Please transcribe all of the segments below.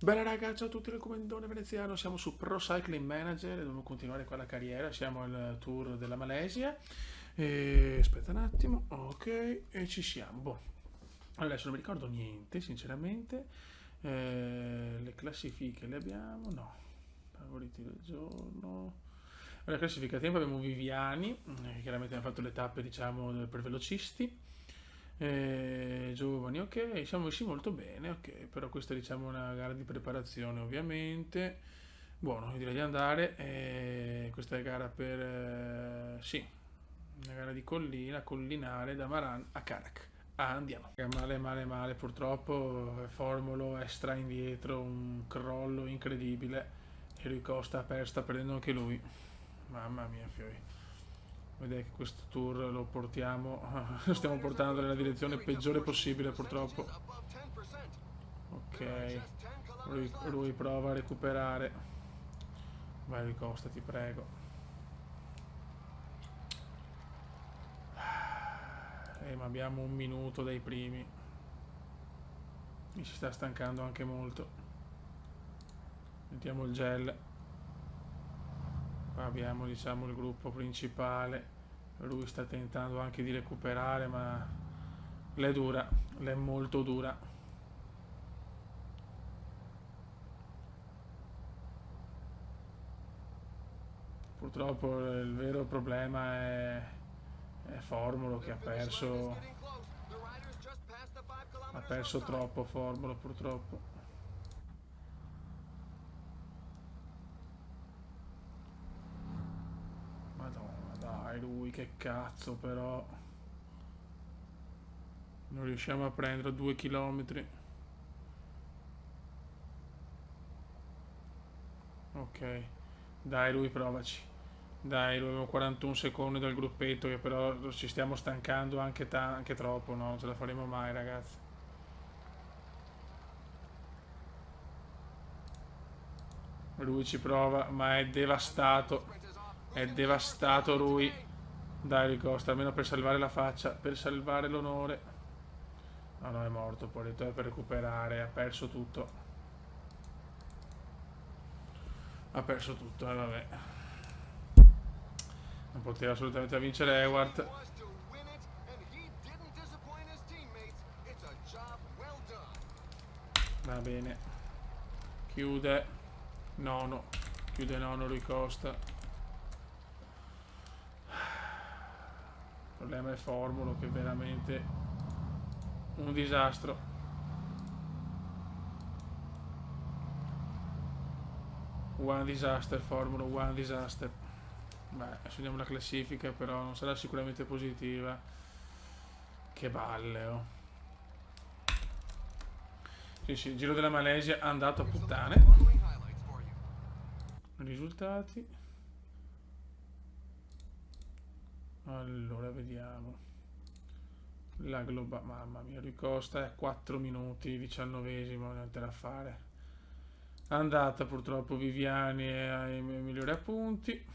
Bene ragazzi, ciao a tutti, il comandone veneziano, siamo su Pro Cycling Manager e dobbiamo continuare qua la carriera, siamo al tour della Malesia. Aspetta un attimo, ok, e ci siamo. Boh, adesso non mi ricordo niente, sinceramente. Le classifiche le abbiamo? No. Favoriti del giorno. La classifica a tempo abbiamo Viviani, chiaramente abbiamo fatto le tappe diciamo per velocisti. Giovani, ok, siamo messi molto bene, ok, però questa diciamo è una gara di preparazione ovviamente. Buono, io direi di andare. Questa è gara per, sì, una gara di collina, collinare da Maran a Carac. Ah, andiamo. Male, male, male, purtroppo Formolo è stra indietro, un crollo incredibile. E lui Costa sta perdendo anche lui. Mamma mia, fioi. Vedete che questo tour lo portiamo, lo stiamo portando nella direzione peggiore possibile purtroppo. Ok, lui prova a recuperare. Vai Ricosta, ti prego. Ma abbiamo un minuto dai primi. Mi si sta stancando anche molto. Mettiamo il gel. Qua abbiamo diciamo il gruppo principale. Lui sta tentando anche di recuperare, ma l'è dura, l'è molto dura. Purtroppo il vero problema è Formolo che ha perso troppo Formolo purtroppo. Madonna, dai, lui che cazzo però. Non riusciamo a prendere 2 chilometri. Ok, dai, lui provaci. Dai, lui abbiamo 41 secondi dal gruppetto che però ci stiamo stancando anche troppo, no? Non ce la faremo mai, ragazzi. Lui ci prova, ma è devastato. È devastato lui. Dai, Ricosta, almeno per salvare la faccia, per salvare l'onore. No, no, è morto, poi ha detto è per recuperare, ha perso tutto. Ha perso tutto, vabbè. Non poteva assolutamente vincere Ewart. Va bene. Chiude. Nono. Chiude nono lui Costa. Il problema è Formulo che è veramente un disastro. One disaster, Formula One disaster. Beh, adesso vediamo la classifica, però non sarà sicuramente positiva. Che balle, oh. Sì, sì, il Giro della Malesia è andato a puttane. Risultati. Allora, vediamo. La globale, mamma mia, Ricosta è 4 minuti, 19esimo, niente da fare. Andata purtroppo Viviani ai migliori appunti.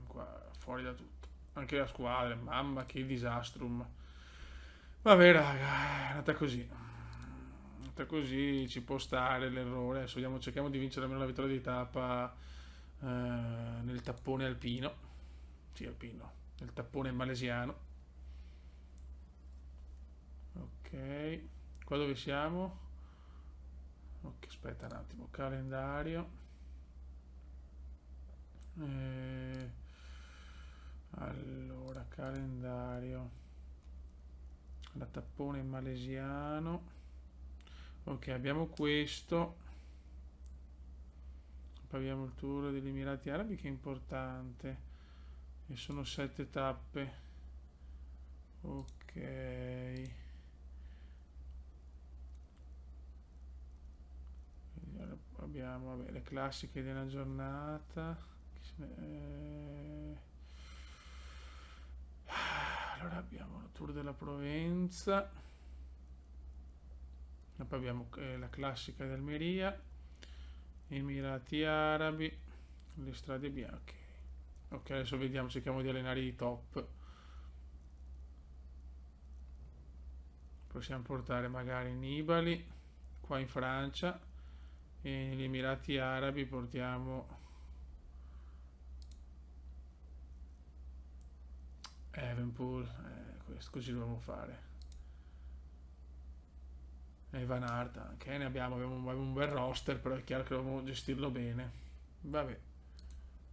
Qua fuori da tutto. Anche la squadra, mamma che disastrum. Vabbè raga, è andata così. È andata così, ci può stare l'errore. Adesso vediamo, cerchiamo di vincere almeno la vittoria di tappa nel tappone alpino. Sì, alpino. Nel tappone malesiano. Ok. Qua dove siamo? Ok, aspetta un attimo. Calendario. Eh, allora, calendario. La tappone malesiano. Ok, abbiamo questo. Poi abbiamo il tour degli Emirati Arabi che è importante. E sono 7 tappe. Ok. Abbiamo vabbè, le classiche della giornata. Allora abbiamo il tour della Provenza. E poi abbiamo la classica di Almeria. Emirati Arabi. Le strade bianche. Ok, adesso vediamo, cerchiamo di allenare i top. Possiamo portare magari Nibali qua in Francia E negli Emirati Arabi portiamo Evenpool, questo così dobbiamo fare. E Van Aert anche, ne abbiamo un bel roster, però è chiaro che dobbiamo gestirlo bene. Vabbè,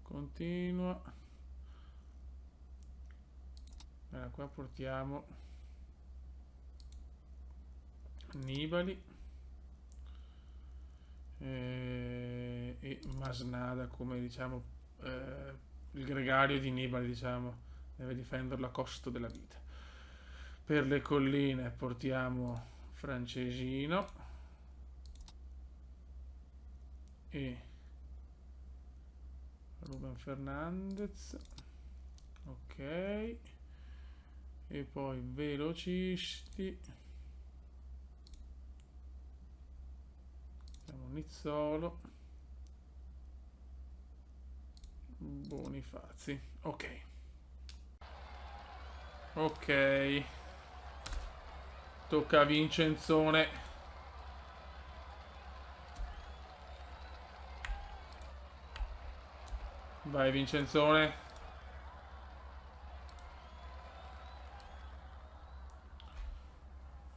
continua. Allora, qua portiamo Nibali e Masnada come diciamo il gregario di Nibali, diciamo, deve difenderlo a costo della vita. Per le colline portiamo Francesino e Ruben Fernandez, ok, e poi velocisti abbiamo Nizzolo, Bonifazi, ok, ok, tocca a Vincenzone. Vai Vincenzone.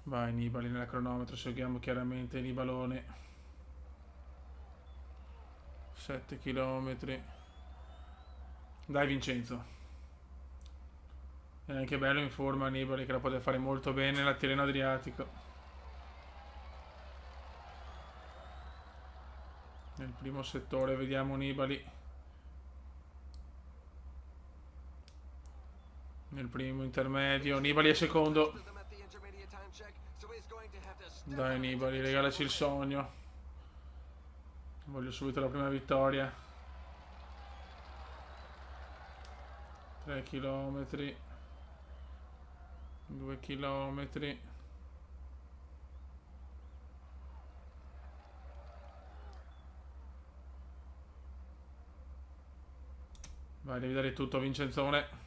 Vai Nibali nella cronometro, seguiamo chiaramente Nibalone. 7 km. Dai Vincenzo. È anche bello in forma Nibali che la poteva fare molto bene nella Tirreno Adriatico. Nel primo settore vediamo Nibali. Nel primo intermedio, Nibali è secondo. Dai Nibali, regalaci il sogno. Voglio subito la prima vittoria. 3 km. 2 km. Vai, devi dare tutto a Vincenzone.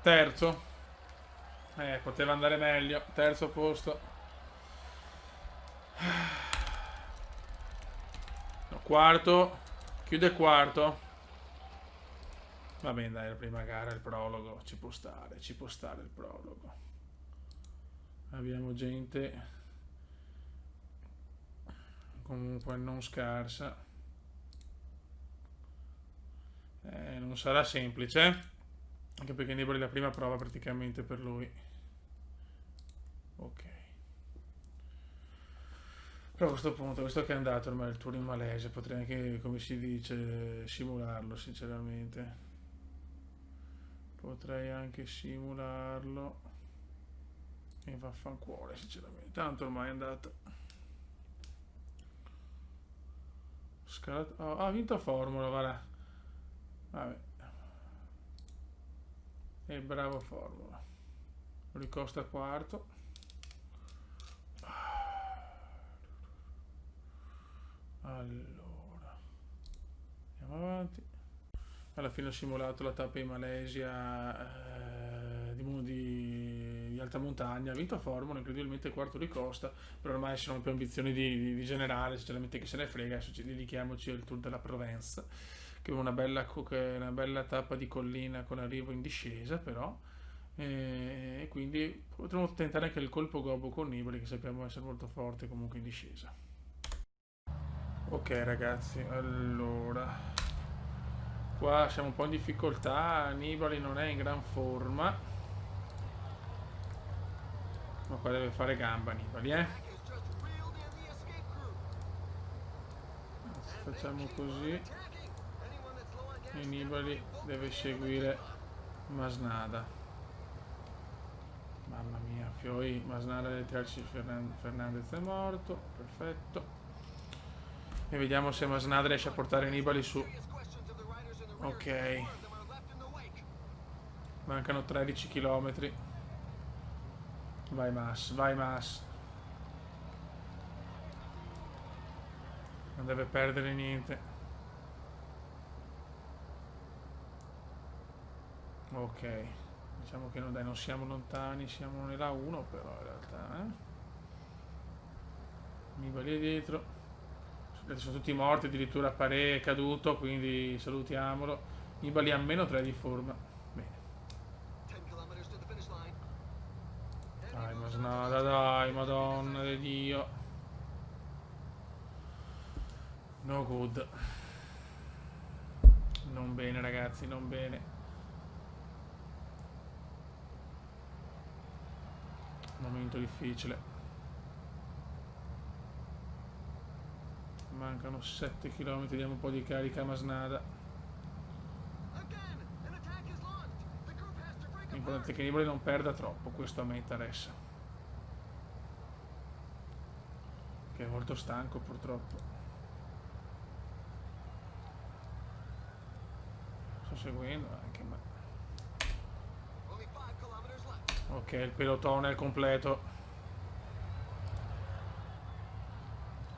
Terzo. Poteva andare meglio. Terzo posto. No, quarto. Chiude quarto. Va bene, dai, la prima gara, il prologo. Ci può stare il prologo. Abbiamo gente comunque non scarsa. Non sarà semplice. Anche perché Nibali è la prima prova praticamente per lui. Ok. Però a questo punto, visto che è andato ormai il tour in Malesia, potrei anche, come si dice, simularlo sinceramente. Potrei anche simularlo. E vaffanculo sinceramente. Tanto ormai è andato. Ha vinto Formula, guarda. Vabbè. E bravo Formula. Ricosta quarto. Allora, andiamo avanti. Alla fine ho simulato la tappa in Malesia di alta montagna. Ha vinto Formula, incredibilmente quarto di costa, però ormai ci sono più ambizioni di generale, sinceramente chi se ne frega, adesso ci dedichiamoci al Tour della Provence, che è una bella tappa di collina con arrivo in discesa però, e quindi potremmo tentare anche il colpo gobbo con Nibali, che sappiamo essere molto forte comunque in discesa. Ok ragazzi, allora qua siamo un po' in difficoltà, Nibali non è in gran forma, ma qua deve fare gamba Nibali, facciamo così e Nibali deve seguire Masnada. Mamma mia, Fioi, Masnada deve tirarci, Fernandez è morto, perfetto. E vediamo se Masnada riesce a portare Nibali su. Ok, mancano 13 km. Vai Mas, vai Mas. Non deve perdere niente. Ok, Diciamo che non siamo lontani, siamo nella 1 però in realtà, Nibali è dietro. Sono tutti morti, addirittura Paré è caduto, quindi salutiamolo. Nibali ha meno 3 di forma. Bene. Dai, Masnada, dai, madonna di Dio. No good. Non bene ragazzi, non bene. Momento difficile. Mancano 7 km, diamo un po' di carica a Masnada. L'importante è che Nibali non perda troppo, questo a me interessa. Che è molto stanco purtroppo. Sto seguendo anche ma... Ok, il pelotone è completo.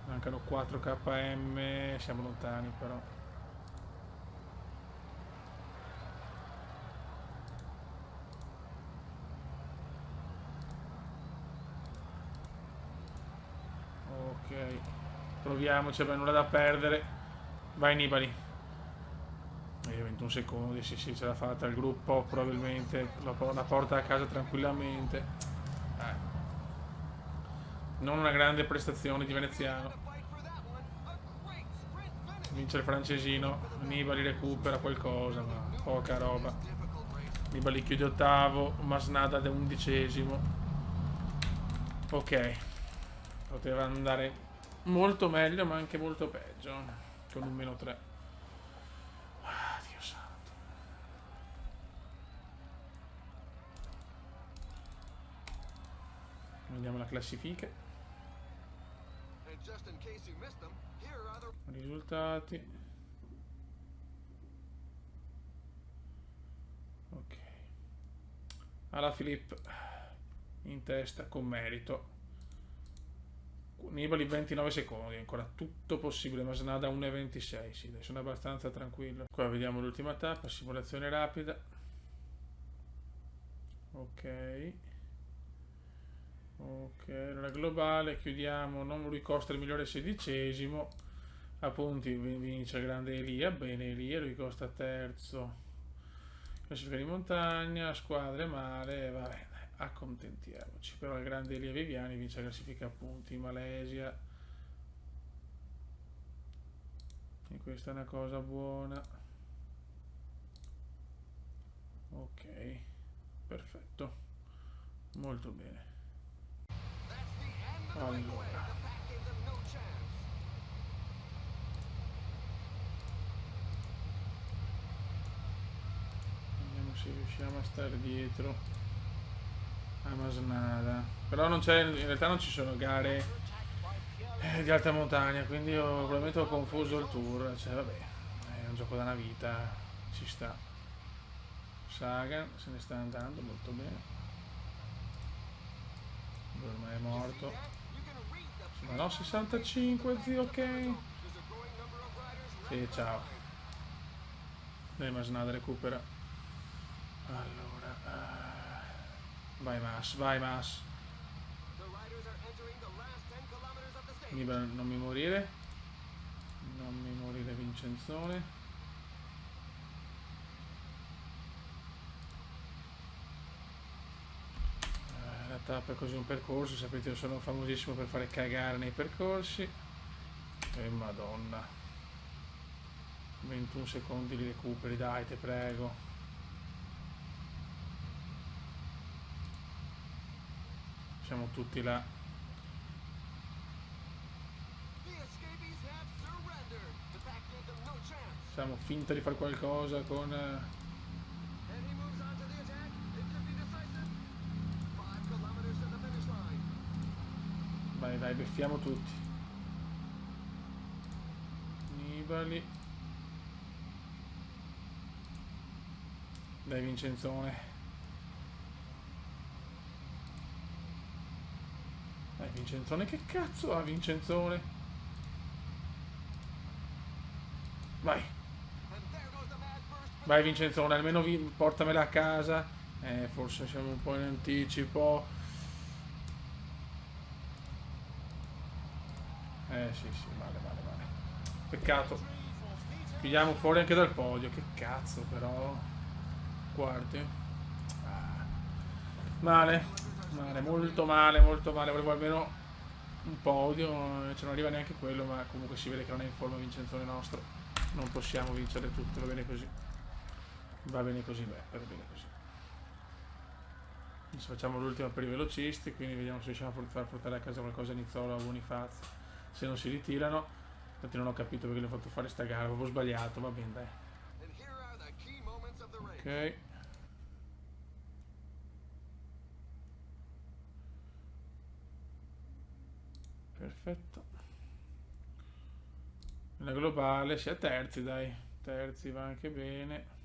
Mancano 4 km, siamo lontani però. Ok, proviamoci, abbiamo nulla da perdere. Vai Nibali. 21 secondi, sì, ce l'ha fatta il gruppo, probabilmente la porta a casa tranquillamente. Non una grande prestazione di veneziano. Vince il francesino, Nibali recupera qualcosa, ma poca roba. Nibali chiude ottavo, Masnada da 11esimo. Ok, poteva andare molto meglio ma anche molto peggio, con un meno 3. Dio santo. Vediamo la classifica. Risultati. Ok. Alaphilippe in testa con merito. Nibali 29 secondi, ancora tutto possibile. Masnada 1,26. Sì, dai, sono abbastanza tranquillo. Qua vediamo l'ultima tappa, simulazione rapida. Ok. Ok, allora globale, chiudiamo. Non Rui Costa il migliore 16esimo. A punti vince il grande Elia. Bene Elia, Rui Costa terzo. Classifica di montagna, squadre male, va bene, accontentiamoci. Però il grande Elia Viviani vince la classifica a punti in Malesia. E questa è una cosa buona. Ok, perfetto, molto bene. Allora, vediamo se riusciamo a stare dietro a Masnada. Però non c'è, in realtà non ci sono gare di alta montagna, quindi probabilmente ho confuso il tour. Cioè vabbè, è un gioco da una vita, ci sta. Sagan se ne sta andando molto bene. Ormai è morto. Ma no, 65 zio, ok. Sì, ciao. Dai, Masnada recupera. Allora, vai Mas, vai Mas. Non mi morire. Non mi morire Vincenzone. La tappa è così un percorso, sapete io sono famosissimo per fare cagare nei percorsi. E madonna. 21 secondi li recuperi, dai, te prego. Siamo tutti là. Facciamo finta di fare qualcosa con... Vai, vai, beffiamo tutti. Nibali. Dai, Vincenzone. Dai, Vincenzone, che cazzo ha Vincenzone? Vai. Vai, Vincenzone, almeno portamela a casa. Forse siamo un po' in anticipo. Sì, sì, vale, vale, vale. Peccato. Chiudiamo fuori anche dal podio. Che cazzo, però. Quarti. Ah. Male. Male, molto male, molto male. Volevo almeno un podio. Ce non arriva neanche quello, ma comunque si vede che non è in forma Vincenzone nostro. Non possiamo vincere tutto, va bene così. Va bene così, beh, va bene così. Adesso facciamo l'ultima per i velocisti, quindi vediamo se riusciamo a far portare a casa qualcosa a Nizzolo o a Bonifazio. Se non si ritirano, infatti non ho capito perché gli ho fatto fare sta gara, avevo sbagliato, va bene dai. Ok. Perfetto. La globale, si è terzi dai, terzi va anche bene.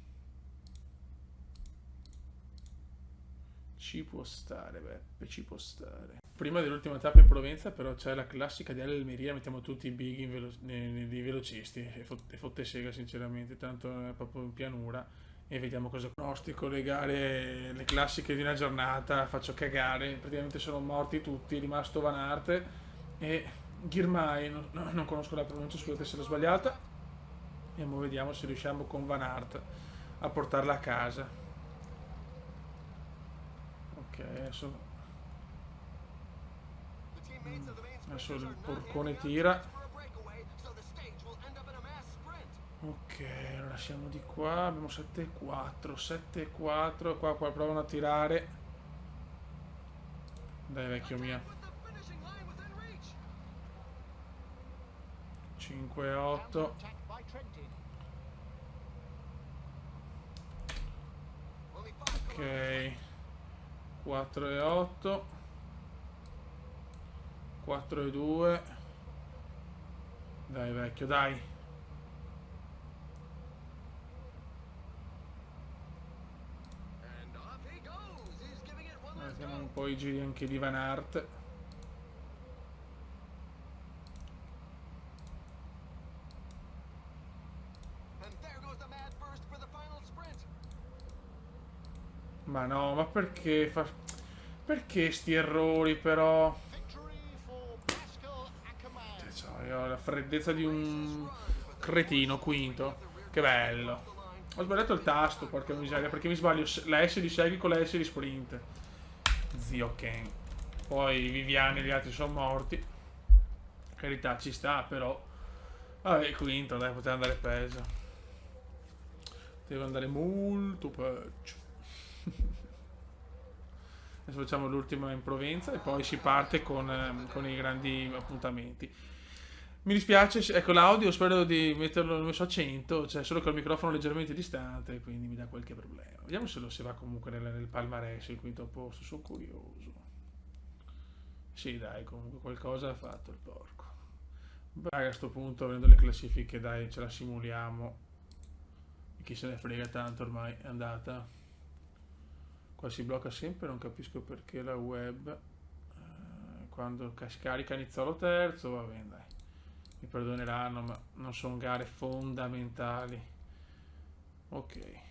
Ci può stare, Beppe, ci può stare. Prima dell'ultima tappa in Provenza però c'è la classica di Almeria, mettiamo tutti i big dei velocisti e fotte sega sinceramente, tanto è proprio in pianura e vediamo cosa pronostico, le gare, le classiche di una giornata, faccio cagare, praticamente sono morti tutti, è rimasto Van Aert e Girmay, non conosco la pronuncia, scusate se l'ho sbagliata, e ora vediamo se riusciamo con Van Aert a portarla a casa. Ok, adesso il porcone tira. Ok, allora siamo di qua, abbiamo 7-4, 7-4, qua provano a tirare. Dai vecchio mio. 5-8. Ok, 4-8. 4-2. Dai vecchio, dai. Vediamo un po' i giri anche di Van Aert. Ma no, ma perché fa... Perché sti errori però? Cioè, io ho la freddezza di un cretino quinto. Che bello. Ho sbagliato il tasto, porca miseria, perché mi sbaglio la S di segui con la S di sprint. Zio Ken. Poi Viviani e gli altri sono morti. Carità, ci sta, però. Vabbè, quinto, dai, poteva andare peggio. Deve andare molto peggio. Adesso facciamo l'ultima in Provenza e poi si parte con i grandi appuntamenti. Mi dispiace, ecco l'audio spero di metterlo, l'ho messo a 100, cioè solo col microfono leggermente distante, quindi mi dà qualche problema. Vediamo se lo si va comunque nel palmarès, il quinto posto, sono curioso. Sì dai, comunque qualcosa ha fatto il porco. Beh, a questo punto, avendo le classifiche, dai, ce la simuliamo. E chi se ne frega tanto, ormai è andata. Qua si blocca sempre, non capisco perché la web. Quando scarica Nizzolo terzo, va bene dai. Mi perdoneranno, ma non sono gare fondamentali. Ok.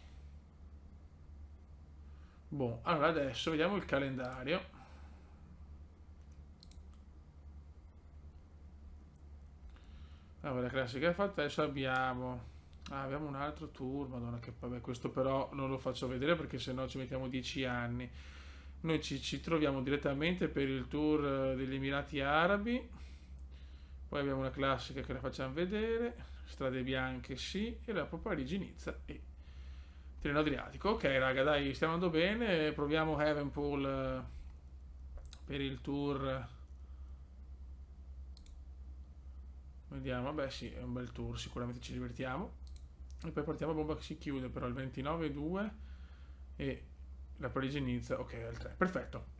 Boh, allora adesso vediamo il calendario. Allora, la classica è fatta, adesso abbiamo... abbiamo un altro tour, madonna che vabbè, questo però non lo faccio vedere perché sennò ci mettiamo 10 anni. Noi ci troviamo direttamente per il tour degli Emirati Arabi. Poi abbiamo una classica che la facciamo vedere, strade bianche sì, e dopo Parigi-Nizza e Tirreno Adriatico. Ok raga, dai, stiamo andando bene, proviamo Havenpool per il tour. Vediamo, vabbè sì, è un bel tour, sicuramente ci divertiamo. E poi partiamo a bomba che si chiude però il 29-2 e la Parigi-Nizza, ok, al 3. Perfetto.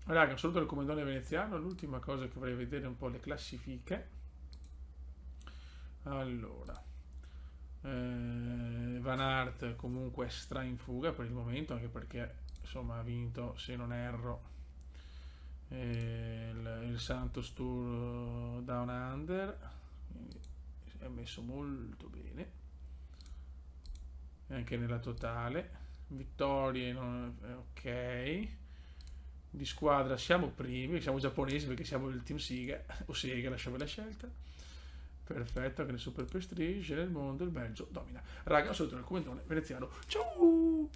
Raga, un saluto del comandone veneziano, l'ultima cosa che vorrei vedere è un po' le classifiche. Allora, Van Aert comunque stra in fuga per il momento, anche perché insomma ha vinto, se non erro, il Santos Tour Down Under, quindi si è messo molto bene, e anche nella totale. vittorie, ok. Di squadra siamo primi, siamo giapponesi perché siamo il team Siga, o Sega, lasciamo la scelta. Perfetto, anche nel Super Prestige nel mondo il Belgio domina. Raga, un saluto dal commentone veneziano. Ciao!